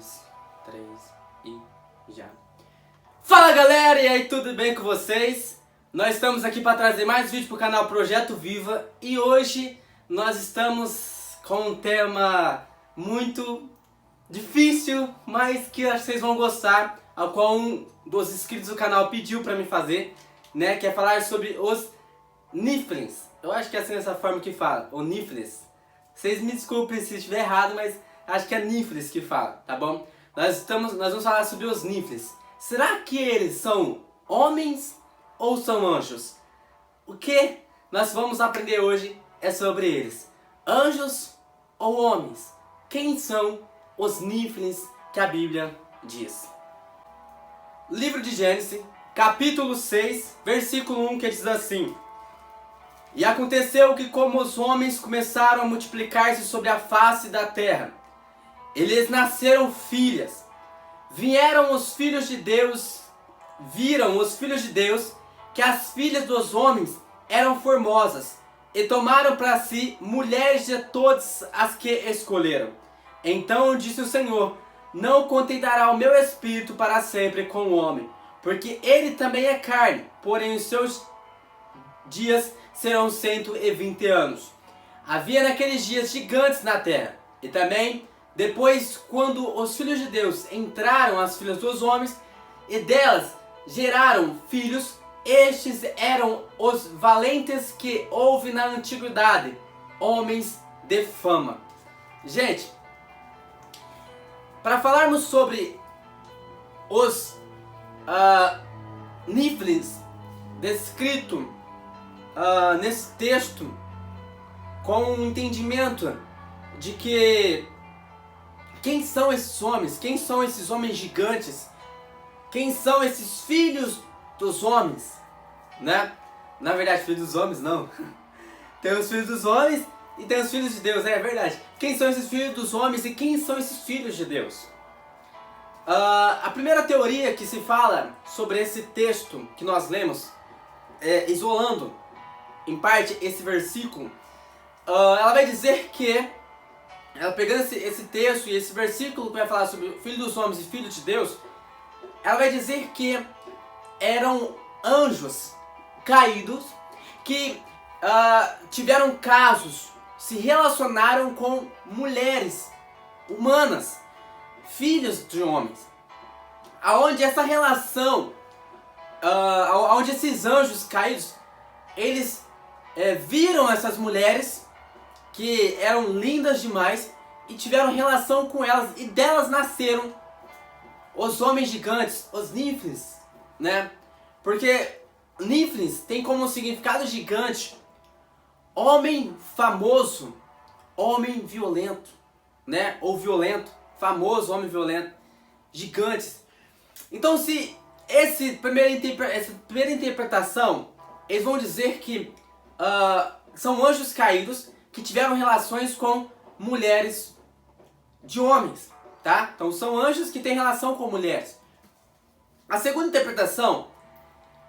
2, 3 e já. Fala galera, e aí, tudo bem com vocês? Nós estamos aqui para trazer mais vídeo para o canal Projeto Viva e hoje nós estamos com um tema muito difícil, mas que acho que vocês vão gostar, ao qual um dos inscritos do canal pediu para me fazer, né? Que é falar sobre os Niflins. Eu acho que é assim dessa forma que fala, o Niflins. Vocês me desculpem se estiver errado, mas acho que é Niflins que fala, tá bom? Nós vamos falar sobre os Niflins. Será que eles são homens ou são anjos? O que nós vamos aprender hoje é sobre eles. Anjos ou homens? Quem são os Niflins que a Bíblia diz? Livro de Gênesis, capítulo 6, versículo 1, que diz assim: E aconteceu que, como os homens começaram a multiplicar-se sobre a face da terra, eles nasceram filhas. Vieram os filhos de Deus, viram os filhos de Deus que as filhas dos homens eram formosas, e tomaram para si mulheres de todas as que escolheram. Então disse o Senhor: Não contentará o meu espírito para sempre com o homem, porque ele também é carne, porém os seus dias serão 120 anos. Havia naqueles dias gigantes na terra, e também depois, quando os filhos de Deus entraram as filhas dos homens, e delas geraram filhos, estes eram os valentes que houve na antiguidade, homens de fama. Gente, para falarmos sobre os Niflins descrito nesse texto, com um entendimento de que quem são esses homens, quem são esses homens gigantes, quem são esses filhos dos homens, né? Na verdade, filhos dos homens não. Tem os filhos dos homens e tem os filhos de Deus, é verdade. Quem são esses filhos dos homens e quem são esses filhos de Deus? A primeira teoria que se fala sobre esse texto que nós lemos, isolando em parte esse versículo, ela vai dizer que, ela pegando esse texto e esse versículo que vai falar sobre o filho dos homens e filho de Deus, ela vai dizer que eram anjos caídos que tiveram casos, se relacionaram com mulheres humanas, filhos de homens, aonde essa relação, aonde esses anjos caídos, eles viram essas mulheres que eram lindas demais e tiveram relação com elas, e delas nasceram os homens gigantes, os Niflins, né? Porque Niflins tem como significado gigante homem famoso, homem violento, né? Ou violento, famoso, homem violento, gigantes. Então, se essa primeira interpretação, eles vão dizer que são anjos caídos que tiveram relações com mulheres de homens, tá? Então são anjos que têm relação com mulheres. A segunda interpretação,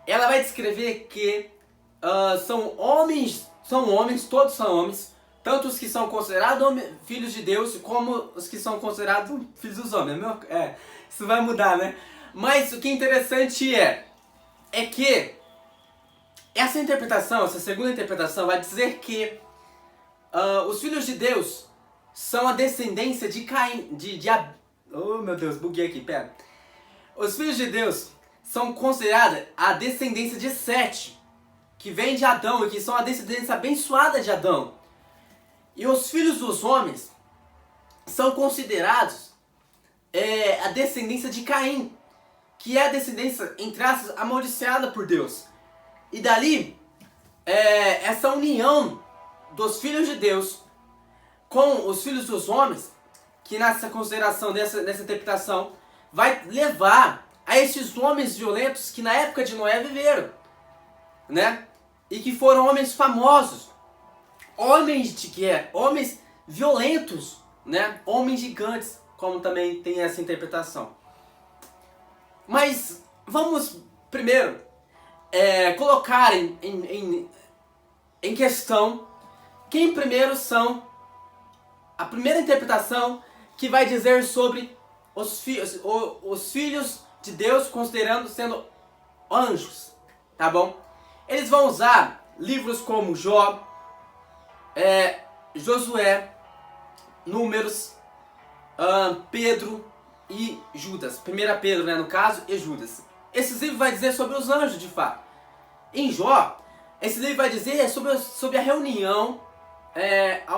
ela vai descrever que são homens, todos são homens, tanto os que são considerados filhos de Deus, como os que são considerados filhos dos homens. Isso vai mudar, né? Mas o que é interessante é que essa interpretação, essa segunda interpretação, vai dizer que os filhos de Deus são a descendência de Caim, oh meu Deus, buguei aqui, pera. Os filhos de Deus são considerados a descendência de Sete, que vem de Adão e que são a descendência abençoada de Adão. E os filhos dos homens são considerados a descendência de Caim, que é a descendência, entre aspas, amaldiçoada por Deus. E dali, essa união dos filhos de Deus com os filhos dos homens, que nessa consideração, nessa interpretação, vai levar a esses homens violentos que na época de Noé viveram, né? E que foram homens famosos, homens violentos, né? Homens gigantes, como também tem essa interpretação. Mas vamos primeiro colocar em questão quem primeiro são a primeira interpretação que vai dizer sobre os filhos de Deus considerando sendo anjos, tá bom? Eles vão usar livros como Jó, Josué, Números, Pedro e Judas. 1 Pedro, né, no caso, e Judas. Esse livro vai dizer sobre os anjos, de fato. Em Jó, esse livro vai dizer sobre a reunião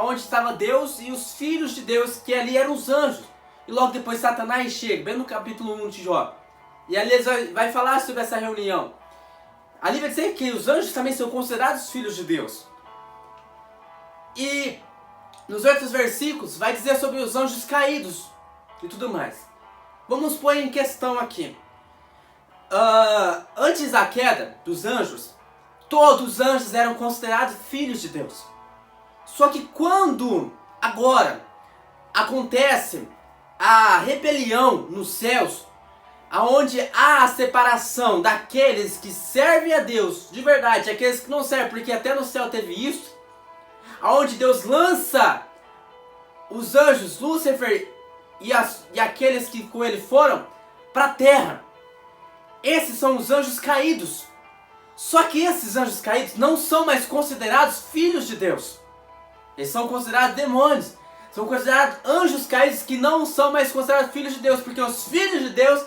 onde estava Deus e os filhos de Deus, que ali eram os anjos. E logo depois Satanás chega, bem no capítulo 1 de Jó. E ali ele vai falar sobre essa reunião. Ali vai dizer que os anjos também são considerados filhos de Deus. E nos outros versículos vai dizer sobre os anjos caídos e tudo mais. Vamos pôr em questão aqui. Antes da queda dos anjos, todos os anjos eram considerados filhos de Deus. Só que quando agora acontece a rebelião nos céus, aonde há a separação daqueles que servem a Deus de verdade, aqueles que não servem, porque até no céu teve isso, aonde Deus lança os anjos, Lúcifer e aqueles que com ele foram, para a terra. Esses são os anjos caídos. Só que esses anjos caídos não são mais considerados filhos de Deus. Eles são considerados demônios. São considerados anjos caídos que não são mais considerados filhos de Deus, porque os filhos de Deus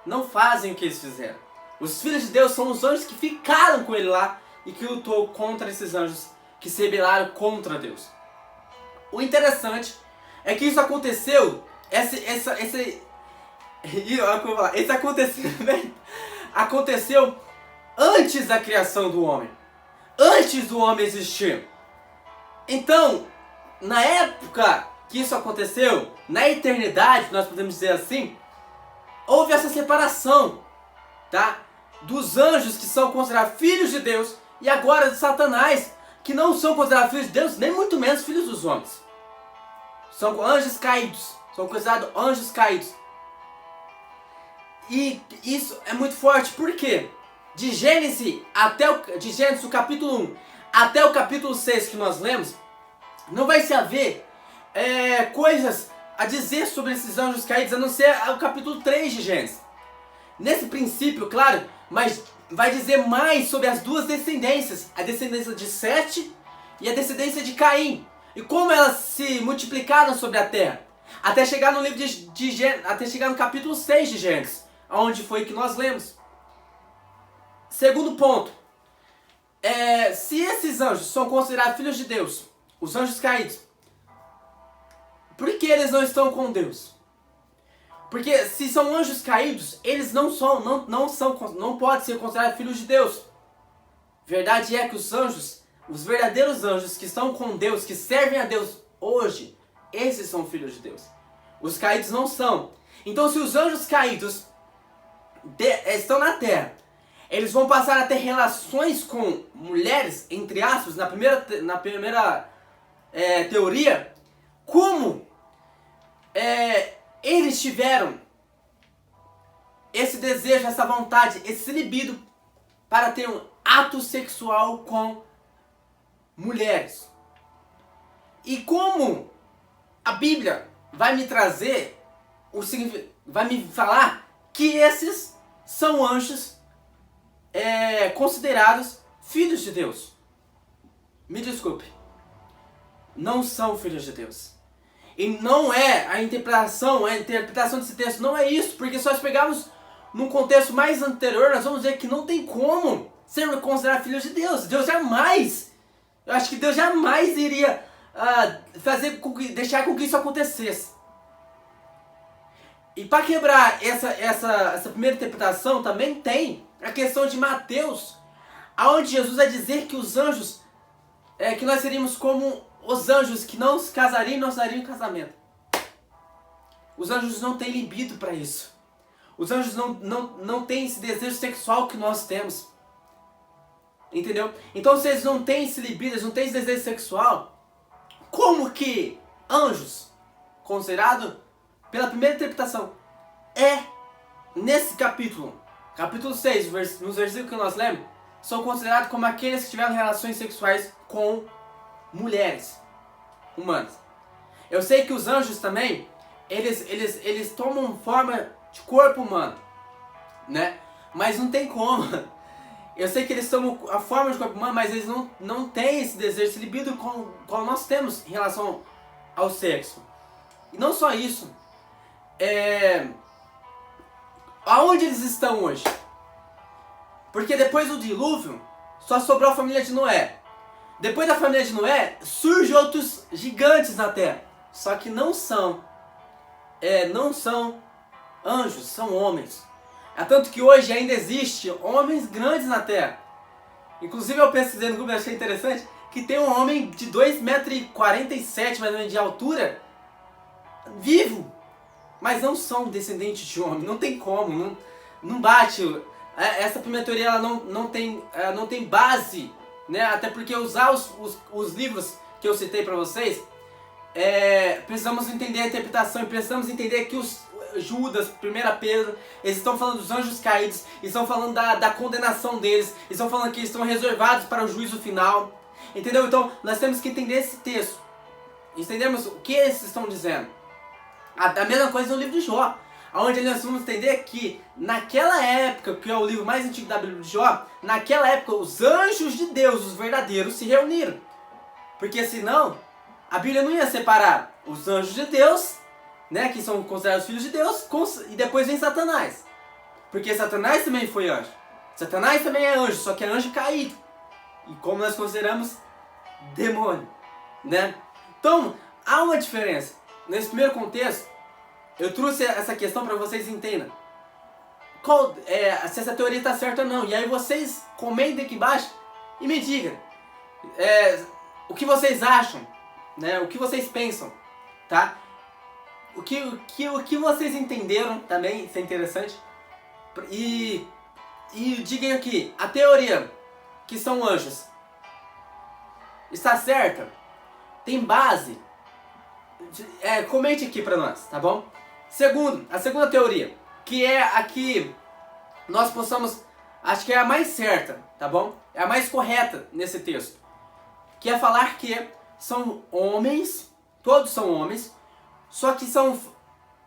não fazem o que eles fizeram. Os filhos de Deus são os anjos que ficaram com ele lá e que lutou contra esses anjos que se rebelaram contra Deus. O interessante é que isso aconteceu, aconteceu antes da criação do homem, antes do homem existir. Então, na época que isso aconteceu, na eternidade, nós podemos dizer assim, houve essa separação, tá? Dos anjos que são considerados filhos de Deus e agora de Satanás, que não são considerados filhos de Deus, nem muito menos filhos dos homens. São anjos caídos, são considerados anjos caídos. E isso é muito forte, por quê? De Gênesis o capítulo 1 até o capítulo 6 que nós lemos, não vai se haver coisas a dizer sobre esses anjos caídos, a não ser o capítulo 3 de Gênesis. Nesse princípio, claro, mas vai dizer mais sobre as duas descendências, a descendência de Sete e a descendência de Caim, e como elas se multiplicaram sobre a terra, até chegar no livro de Gênesis, até chegar no capítulo 6 de Gênesis, onde foi que nós lemos. Segundo ponto, se esses anjos são considerados filhos de Deus, os anjos caídos, por que eles não estão com Deus? Porque se são anjos caídos, eles não podem ser considerados filhos de Deus. Verdade é que os anjos, os verdadeiros anjos que estão com Deus, que servem a Deus hoje, esses são filhos de Deus. Os caídos não são. Então, se os anjos caídos estão na terra, eles vão passar a ter relações com mulheres, entre aspas, na primeira teoria, como eles tiveram esse desejo, essa vontade, esse libido para ter um ato sexual com mulheres. E como a Bíblia vai me trazer, vai me falar que esses são anjos considerados filhos de Deus. Me desculpe, não são filhos de Deus. E não é a interpretação desse texto, não é isso, porque se nós pegarmos num contexto mais anterior, nós vamos ver que não tem como ser considerado filhos de Deus. Eu acho que Deus jamais iria deixar com que isso acontecesse. E para quebrar essa primeira interpretação, também tem a questão de Mateus, onde Jesus vai dizer que os anjos, que nós seríamos como os anjos que não se casariam e não se dariam em casamento. Os anjos não têm libido para isso. Os anjos não têm esse desejo sexual que nós temos. Entendeu? Então, se eles não têm esse libido, eles não têm esse desejo sexual, como que anjos, considerado pela primeira interpretação, nesse capítulo 6, nos versículos que nós lemos, são considerados como aqueles que tiveram relações sexuais com mulheres humanas. Eu sei que os anjos também, eles tomam forma de corpo humano, né? Mas não tem como. Eu sei que eles tomam a forma de corpo humano, mas eles não têm esse desejo, esse libido como nós temos em relação ao sexo. E não só isso. Aonde eles estão hoje? Porque depois do dilúvio, só sobrou a família de Noé. Depois da família de Noé, surgem outros gigantes na terra. Só que não são anjos, são homens. É tanto que hoje ainda existe homens grandes na terra. Inclusive eu pesquisei no Google e achei interessante que tem um homem de 2,47 m mais ou menos de altura, vivo. Mas não são descendentes de homem, não tem como, não bate. Essa primeira teoria ela não tem base, né? Até porque usar os livros que eu citei para vocês, precisamos entender a interpretação e precisamos entender que os Judas, 1 Pedro, eles estão falando dos anjos caídos, estão falando da condenação deles, estão falando que eles estão reservados para o juízo final, entendeu? Então nós temos que entender esse texto, entendemos o que eles estão dizendo. A mesma coisa no livro de Jó, onde nós vamos entender que naquela época, que é o livro mais antigo da Bíblia de Jó, naquela época os anjos de Deus, os verdadeiros, se reuniram, porque senão a Bíblia não ia separar os anjos de Deus, né, que são considerados filhos de Deus, e depois vem Satanás. Porque Satanás também foi anjo. Satanás também é anjo, só que é anjo caído. E como nós consideramos, demônio, né? Então, há uma diferença. Nesse primeiro contexto, eu trouxe essa questão para vocês entendam se essa teoria está certa ou não. E aí vocês comentem aqui embaixo e me digam o que vocês acham, né? O que vocês pensam, tá? O que vocês entenderam também, isso é interessante. E digam aqui, a teoria que são anjos está certa? Tem base? Comente aqui pra nós, tá bom? A segunda teoria, que é a que nós possamos, acho que é a mais certa, tá bom? É a mais correta nesse texto, que é falar que são homens, todos são homens, só que são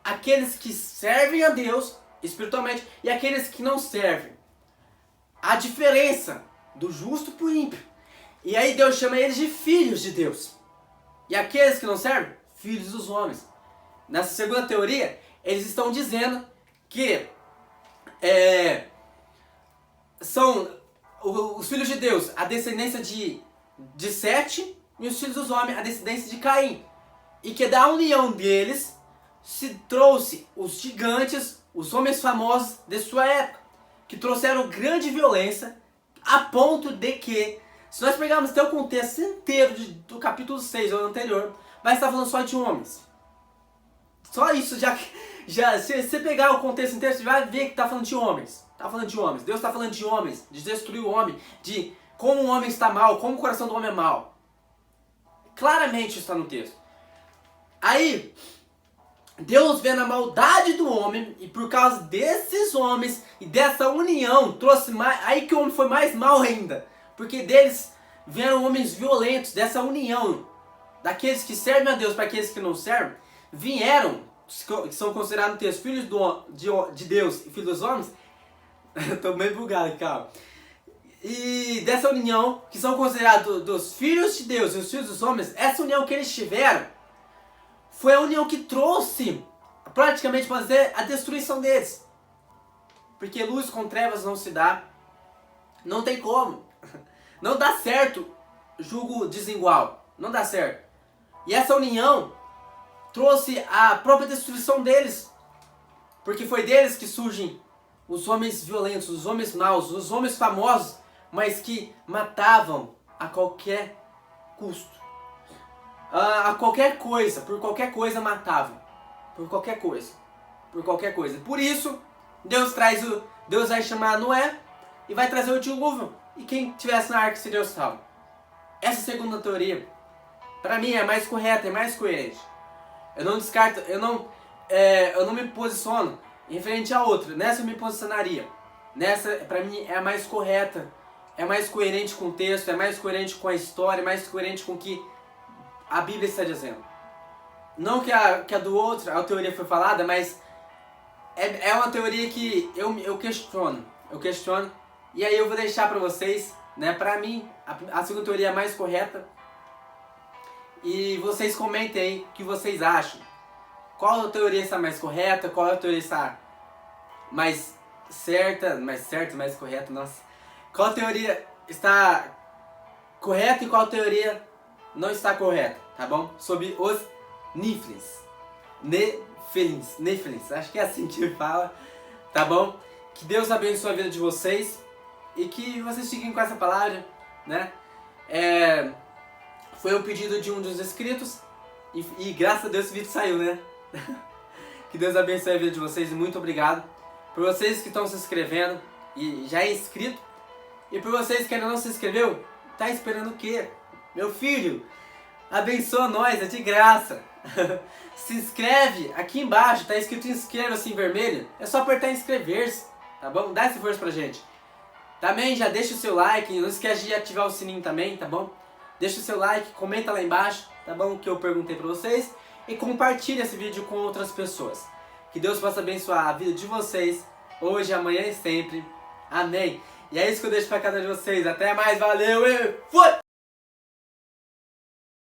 aqueles que servem a Deus espiritualmente e aqueles que não servem. A diferença do justo pro ímpio. E aí Deus chama eles de filhos de Deus. E aqueles que não servem, filhos dos homens. Nessa segunda teoria, eles estão dizendo que são os filhos de Deus, a descendência de Sete, e os filhos dos homens, a descendência de Caim. E que da união deles se trouxe os gigantes, os homens famosos de sua época, que trouxeram grande violência, a ponto de que, se nós pegarmos até o contexto inteiro do capítulo 6 ou anterior, vai estar falando só de homens. Só isso, se você pegar o contexto inteiro, você vai ver que está falando de homens. Está falando de homens. Deus está falando de homens, de destruir o homem, de como o homem está mal, como o coração do homem é mal. Claramente está no texto. Aí, Deus vendo a maldade do homem, e por causa desses homens e dessa união, trouxe mais. Aí que o homem foi mais mal ainda. Porque deles vieram homens violentos, dessa união, daqueles que servem a Deus para aqueles que não servem, vieram, que são considerados no texto filhos de Deus e filhos dos homens. Estou meio bugado, calma. E dessa união, que são considerados dos filhos de Deus e os filhos dos homens, essa união que eles tiveram, foi a união que trouxe, praticamente para dizer, a destruição deles. Porque luz com trevas não se dá. Não tem como. Não dá certo julgo desigual. Não dá certo. E essa união trouxe a própria destruição deles. Porque foi deles que surgem os homens violentos, os homens maus, os homens famosos, mas que matavam a qualquer custo. A qualquer coisa, por qualquer coisa matavam. Por qualquer coisa. Por qualquer coisa. Por isso, Deus vai chamar Noé e vai trazer o dilúvio. E quem tivesse na arca seria salvo. Essa segunda teoria, para mim, é mais correta, é mais coerente. Eu não descarto, eu não me posiciono em frente à outra. Nessa eu me posicionaria. Nessa, para mim, é a mais correta. É mais coerente com o texto, é mais coerente com a história, é mais coerente com o que a Bíblia está dizendo. não que a do outro, a teoria foi falada, mas é uma teoria que eu questiono. E aí eu vou deixar pra vocês, né, pra mim, a segunda teoria é a mais correta. E vocês comentem aí o que vocês acham. Qual a teoria está mais correta, qual a teoria está mais certa, mais correta, nossa. Qual teoria está correta e qual teoria não está correta, tá bom? Sobre os Nephilims. Nephilims, acho que é assim que fala, tá bom? Que Deus abençoe a vida de vocês e que vocês fiquem com essa palavra, né? Foi um pedido de um dos inscritos e graças a Deus esse vídeo saiu, né? Que Deus abençoe a vida de vocês e muito obrigado por vocês que estão se inscrevendo e já é inscrito. E por vocês que ainda não se inscreveu, tá esperando o quê? Meu filho, abençoa nós, é de graça. Se inscreve aqui embaixo, tá escrito inscreva-se em vermelho. É só apertar inscrever-se, tá bom? Dá esse força pra gente. Também já deixa o seu like, não esquece de ativar o sininho também, tá bom? Deixa o seu like, comenta lá embaixo, tá bom? O que eu perguntei pra vocês. E compartilha esse vídeo com outras pessoas. Que Deus possa abençoar a vida de vocês, hoje, amanhã e sempre. Amém. E é isso que eu deixo pra cada um de vocês. Até mais, valeu e fui!